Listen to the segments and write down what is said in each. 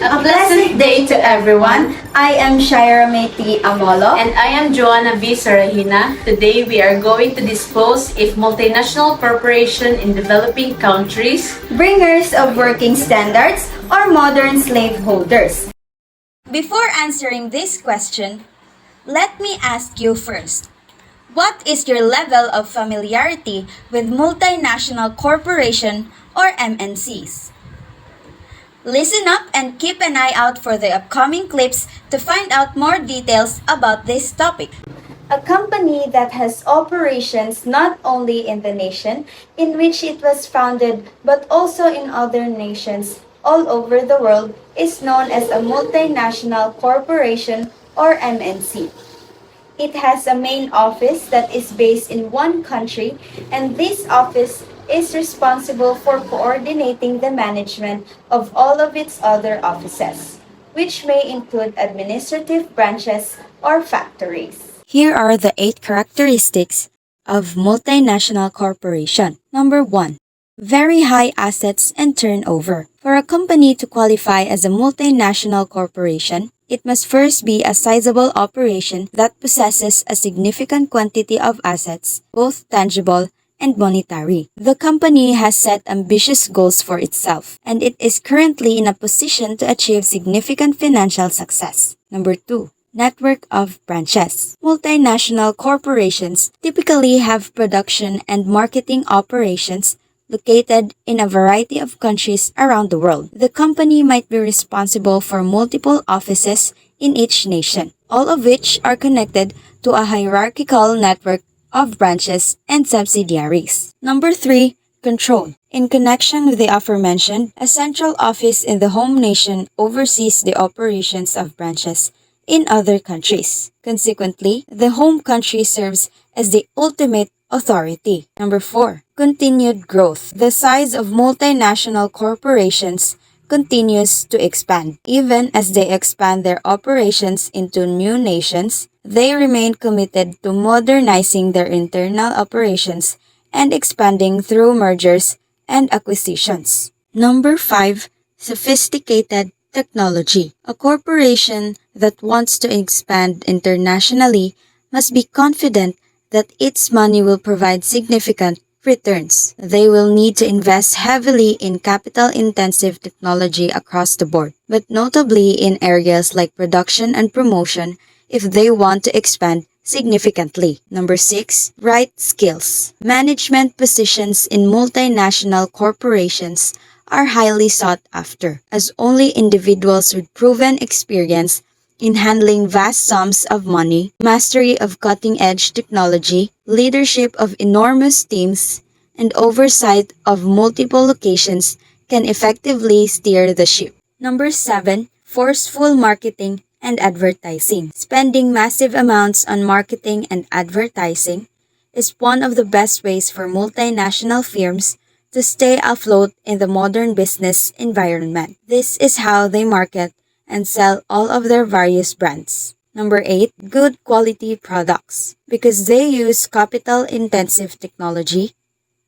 A blessed day to everyone. I am Shaira Meiti Amolo. And I am Joanna V. Sarahina. Today we are going to disclose if multinational corporation in developing countries, Bringers of working standards or modern slaveholders. Before answering this question, let me ask you first. What is your level of familiarity with multinational corporation or MNCs? Listen up and keep an eye out for the upcoming clips to find out more details about this topic. A company that has operations not only in the nation in which it was founded but also in other nations all over the world is known as a multinational corporation or MNC. It has a main office that is based in one country, and this office is responsible for coordinating the management of all of its other offices, which may include administrative branches or factories. Here are the 8 characteristics of multinational corporation. Number 1. Very high assets and turnover. For a company to qualify as a multinational corporation, it must first be a sizable operation that possesses a significant quantity of assets, both tangible and monetary. The company has set ambitious goals for itself, and it is currently in a position to achieve significant financial success. Number 2. Network of branches. Multinational corporations typically have production and marketing operations located in a variety of countries around the world. The company might be responsible for multiple offices in each nation, all of which are connected to a hierarchical network of branches and subsidiaries. Number 3. Control. In connection with the aforementioned, a central office in the home nation oversees the operations of branches in other countries. Consequently, the home country serves as the ultimate authority. Number 4. Continued growth. The size of multinational corporations continues to expand. Even as they expand their operations into new nations, they remain committed to modernizing their internal operations and expanding through mergers and acquisitions. Number 5. Sophisticated technology. A corporation that wants to expand internationally must be confident that its money will provide significant returns. They will need to invest heavily in capital-intensive technology across the board, but notably in areas like production and promotion if they want to expand significantly. Number 6. Right skills. Management positions in multinational corporations are highly sought after, as only individuals with proven experience in handling vast sums of money, mastery of cutting-edge technology, leadership of enormous teams, and oversight of multiple locations can effectively steer the ship. Number 7. Forceful marketing and advertising. Spending massive amounts on marketing and advertising is one of the best ways for multinational firms to stay afloat in the modern business environment. This is how they market and sell all of their various brands. Number 8. Good quality products. Because they use capital-intensive technology,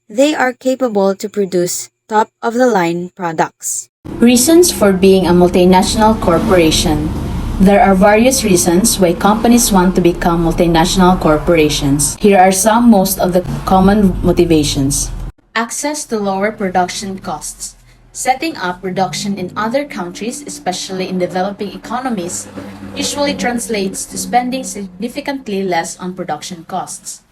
they are capable to produce top-of-the-line products. reasons for being a multinational corporation. There are various reasons why companies want to become multinational corporations. Here are some most of the common motivations. Access to lower production costs. Setting up production in other countries, especially in developing economies, usually translates to spending significantly less on production costs.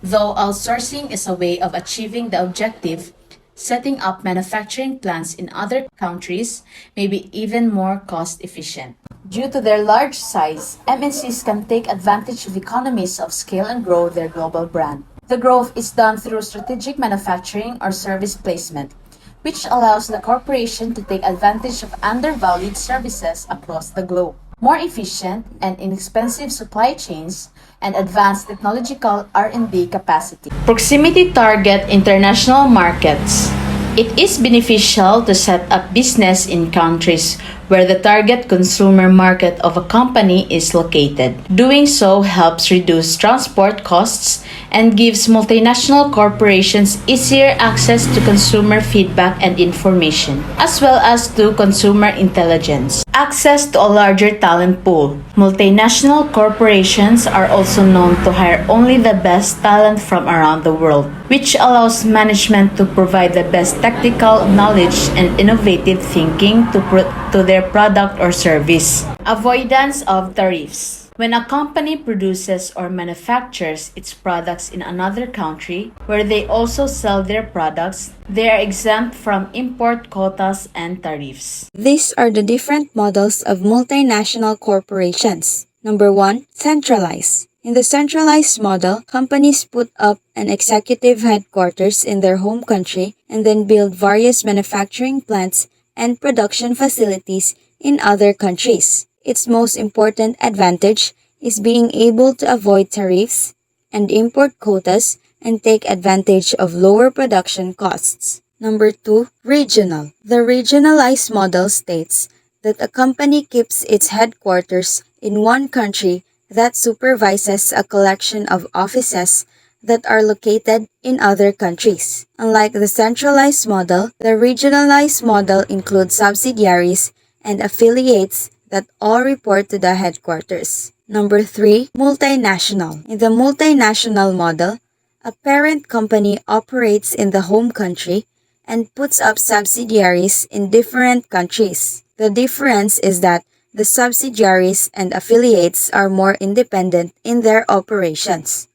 Though outsourcing is a way of achieving the objective, setting up manufacturing plants in other countries may be even more cost-efficient. Due to their large size, MNCs can take advantage of economies of scale and grow their global brand. The growth is done through strategic manufacturing or service placement, which allows the corporation to take advantage of undervalued services across the globe. More efficient and inexpensive supply chains and advanced technological R&D capacity. Proximity target international markets. It is beneficial to set up business in countries where the target consumer market of a company is located. Doing so helps reduce transport costs and gives multinational corporations easier access to consumer feedback and information, as well as to consumer intelligence. Access to a larger talent pool. Multinational corporations are also known to hire only the best talent from around the world, which allows management to provide the best technical knowledge and innovative thinking to their product or service. Avoidance of tariffs. When a company produces or manufactures its products in another country where they also sell their products, they are exempt from import quotas and tariffs. These are the different models of multinational corporations. Number 1, centralized. In the centralized model, companies put up an executive headquarters in their home country and then build various manufacturing plants and production facilities in other countries. Its most important advantage is being able to avoid tariffs and import quotas and take advantage of lower production costs. Number 2, regional. The regionalized model states that a company keeps its headquarters in one country that supervises a collection of offices that are located in other countries. Unlike the centralized model, the regionalized model includes subsidiaries and affiliates that all report to the headquarters. Number 3, multinational. In the multinational model, a parent company operates in the home country and puts up subsidiaries in different countries. The difference is that the subsidiaries and affiliates are more independent in their operations.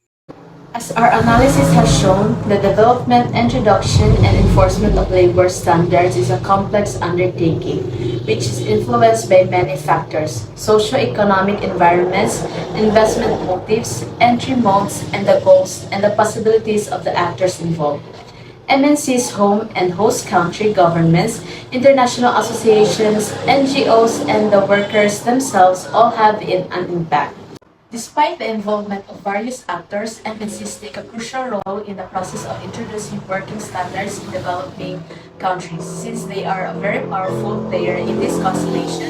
As our analysis has shown, the development, introduction, and enforcement of labor standards is a complex undertaking, which is influenced by many factors: socio-economic environments, investment motives, entry modes, and the goals and the possibilities of the actors involved. MNC's home and host country governments, international associations, NGOs, and the workers themselves all have an impact. Despite the involvement of various actors, MNCs take a crucial role in the process of introducing working standards in developing countries, since they are a very powerful player in this constellation.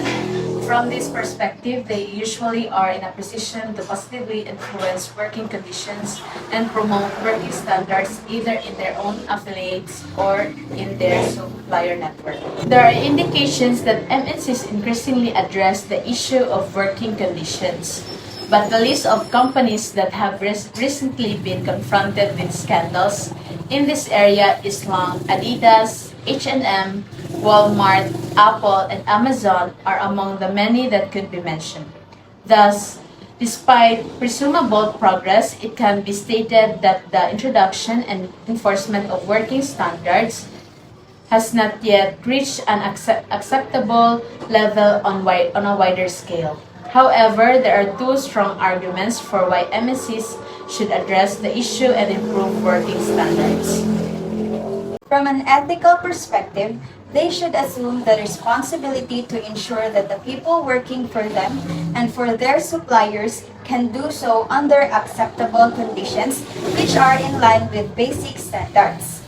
From this perspective, they usually are in a position to positively influence working conditions and promote working standards either in their own affiliates or in their supplier network. There are indications that MNCs increasingly address the issue of working conditions. But the list of companies that have recently been confronted with scandals in this area is long. Adidas, H&M, Walmart, Apple, and Amazon are among the many that could be mentioned. Thus, despite presumable progress, it can be stated that the introduction and enforcement of working standards has not yet reached an acceptable level on a wider scale. However, there are two strong arguments for why MNCs should address the issue and improve working standards. From an ethical perspective, they should assume the responsibility to ensure that the people working for them and for their suppliers can do so under acceptable conditions which are in line with basic standards.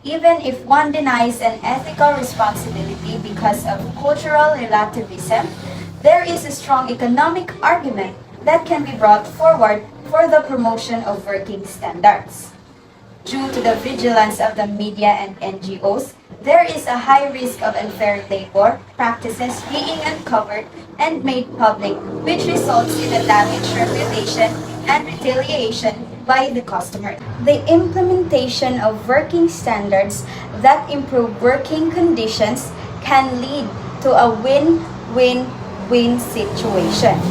Even if one denies an ethical responsibility because of cultural relativism, there is a strong economic argument that can be brought forward for the promotion of working standards. Due to the vigilance of the media and NGOs, there is a high risk of unfair labor practices being uncovered and made public, which results in a damaged reputation and retaliation by the customer. The implementation of working standards that improve working conditions can lead to a win-win-win situation.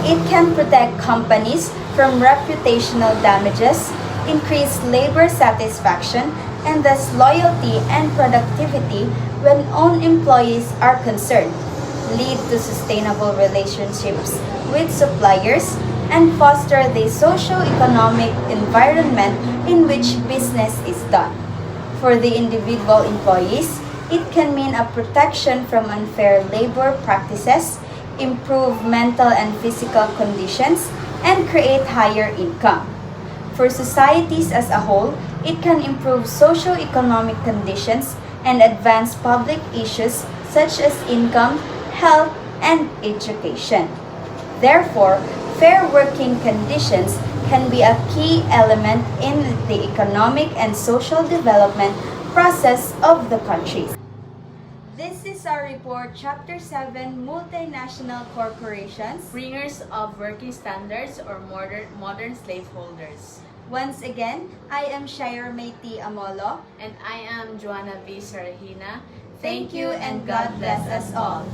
It can protect companies from reputational damages, increase labor satisfaction, and thus loyalty and productivity when own employees are concerned, lead to sustainable relationships with suppliers, and foster the socio-economic environment in which business is done. For the individual employees, it can mean a protection from unfair labor practices, improve mental and physical conditions, and create higher income. For societies as a whole, it can improve socio-economic conditions and advance public issues such as income, health, and education. Therefore, fair working conditions can be a key element in the economic and social development process of the countries. This is our report, Chapter 7, Multinational Corporations. Bringers of working standards or modern slaveholders. Once again, I am Shaira Meiti Amolo. And I am Joanna V. Sarahina. Thank you and God bless us all.